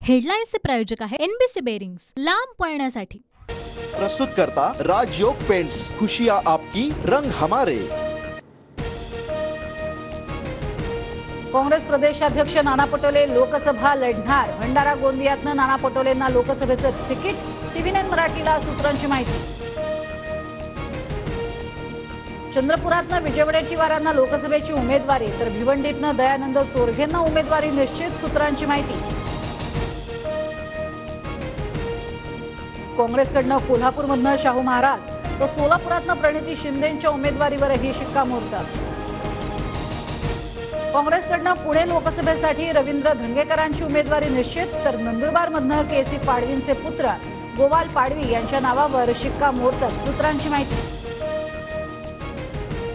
हेडलाइन्सचे प्रायोजक आहे NBC bearings, लांब पळण्यासाठी। प्रस्तुत करता राजयोग पेंट्स, खुशियां आपकी रंग हमारे। काँग्रेस प्रदेशाध्यक्ष नाना पटोले लोकसभा लढणार। भंडारा गोंदियातनं नाना पटोलेंना लोकसभेचं तिकीट। टीव्ही9 मराठीला सूत्रांची माहिती। चंद्रपुरातनं विजय वडेट्टीवारांना लोकसभेची उमेदवारी, तर भिवंडीतनं दयानंद सोरगेंना उमेदवारी निश्चित। सूत्रांची माहिती। काँग्रेसकडनं कोल्हापूरमधनं शाहू महाराज, तर सोलापुरातनं प्रणिती शिंदेंच्या उमेदवारीवरही शिक्कामोर्तब। काँग्रेसकडनं पुणे लोकसभेसाठी रवींद्र धंगेकरांची उमेदवारी निश्चित, तर नंदुरबारमधनं केसी पाडवींचे पुत्र गोवाल पाडवी यांच्या नावावर शिक्कामोर्तब। सूत्रांची माहिती।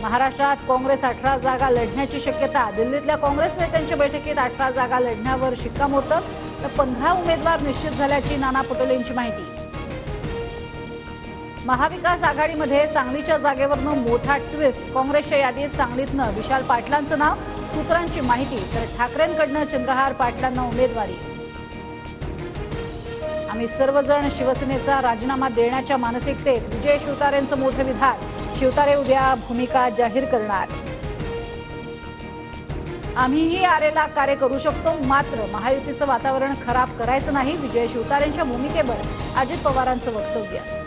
महाराष्ट्रात काँग्रेस 18 जागा लढण्याची शक्यता। दिल्लीतल्या काँग्रेस नेत्यांच्या बैठकीत 18 जागा लढण्यावर शिक्कामोर्तब, तर 15 उमेदवार निश्चित झाल्याची नाना पटोलेंची माहिती। महाविकास आघाडीमध्ये सांगलीच्या जागेवरनं मोठा ट्विस्ट। काँग्रेसच्या यादीत सांगलीतनं विशाल पाटलांचं नाव। सूत्रांची माहिती। तर ठाकरेंकडनं चंद्रहार पाटलांना उमेदवारी। आम्ही सर्वजण शिवसेनेचा राजीनामा देण्याच्या मानसिकतेत, विजय शिवतारेंचं मोठं विधान। शिवतारे उद्या भूमिका जाहीर करणार। आम्हीही आरेला कार्य करू शकतो, मात्र महायुतीचं वातावरण खराब करायचं नाही। विजय शिवतारेंच्या भूमिकेवर अजित पवारांचं वक्तव्य।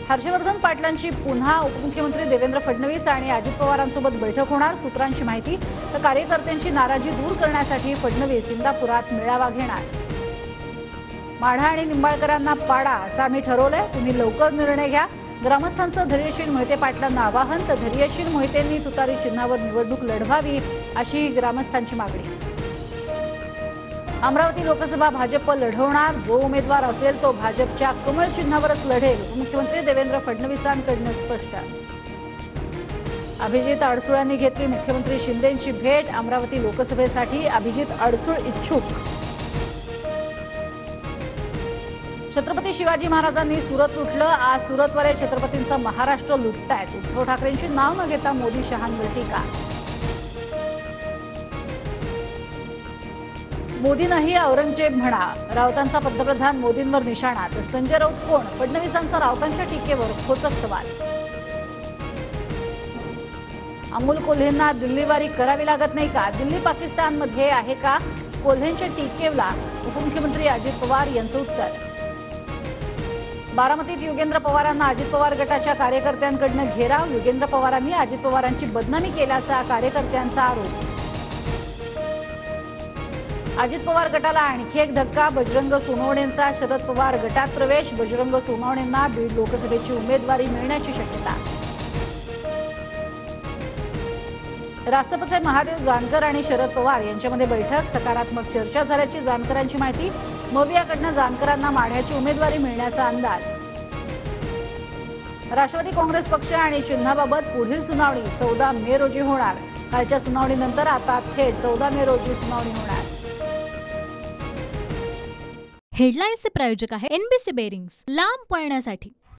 हर्षवर्धन पाटलांची पुन्हा उपमुख्यमंत्री देवेंद्र फडणवीस आणि अजित पवारांसोबत बैठक होणार। सूत्रांची माहिती। तर कार्यकर्त्यांची नाराजी दूर करण्यासाठी फडणवीस इंदापुरात मेळावा घेणार। माढा आणि निंबाळकरांना पाडा असं आम्ही ठरवलंय, तुम्ही लवकर निर्णय घ्या। ग्रामस्थांचं धैर्यशील मोहिते पाटलांना आवाहन, तर धैर्यशील मोहितेंनी तुतारी चिन्हावर निवडणूक लढवावी अशी ग्रामस्थांची मागणी। अमरावती लोकसभा भाजप लढवणार, जो उमेदवार असेल तो भाजपच्या कमळ चिन्हावरच लढेल। उपमुख्यमंत्री देवेंद्र फडणवीसांकडून स्पष्ट। अभिजित अडसूळांनी घेतली मुख्यमंत्री शिंदेंची भेट। अमरावती लोकसभेसाठी अभिजित अडसूळ इच्छुक। छत्रपती शिवाजी महाराजांनी सुरत लुटलं, आज सुरतवाले छत्रपतींचा महाराष्ट्र लुटतायत। उद्धव ठाकरेंची नाव न घेता मोदी शहांवर टीका। मोदी नाही औरंगजेब म्हणा, राऊतांचा पंतप्रधान मोदींवर निशाणा। तर संजय राऊत कोण? फडणवीसांचा राऊतांच्या टीकेवर खोचक सवाल। अमोल कोल्हेंना दिल्लीवारी करावी लागत नाही का? दिल्ली पाकिस्तानमध्ये आहे का? कोल्हेंच्या टीकेला उपमुख्यमंत्री अजित पवार यांचं उत्तर। बारामतीत योगेंद्र पवारांना अजित पवार गटाच्या कार्यकर्त्यांकडून घेराव। योगेंद्र पवारांनी अजित पवारांची बदनामी केल्याचा कार्यकर्त्यांचा आरोप। अजित पवार गटाला आणखी एक धक्का, बजरंग सोनवणेंचा शरद पवार गटात प्रवेश। बजरंग सोनवणेंना बीड लोकसभेची उमेदवारी मिळण्याची शक्यता। राष्ट्रपती महादेव जानकर आणि शरद पवार यांच्यामध्ये बैठक, सकारात्मक चर्चा झाल्याची जानकरांची माहिती। मवियाकडनं जानकरांना माढ्याची उमेदवारी मिळण्याचा अंदाज। राष्ट्रवादी काँग्रेस पक्ष आणि चिन्हाबाबत पुढील सुनावणी 14 मे रोजी होणार। कालच्या सुनावणीनंतर आता थेट 14 मे रोजी सुनावणी होणार। हेडलाइन्सचे प्रायोजक आहे एनबीसी बेरिंग्स, लांब पळण्यासाठी।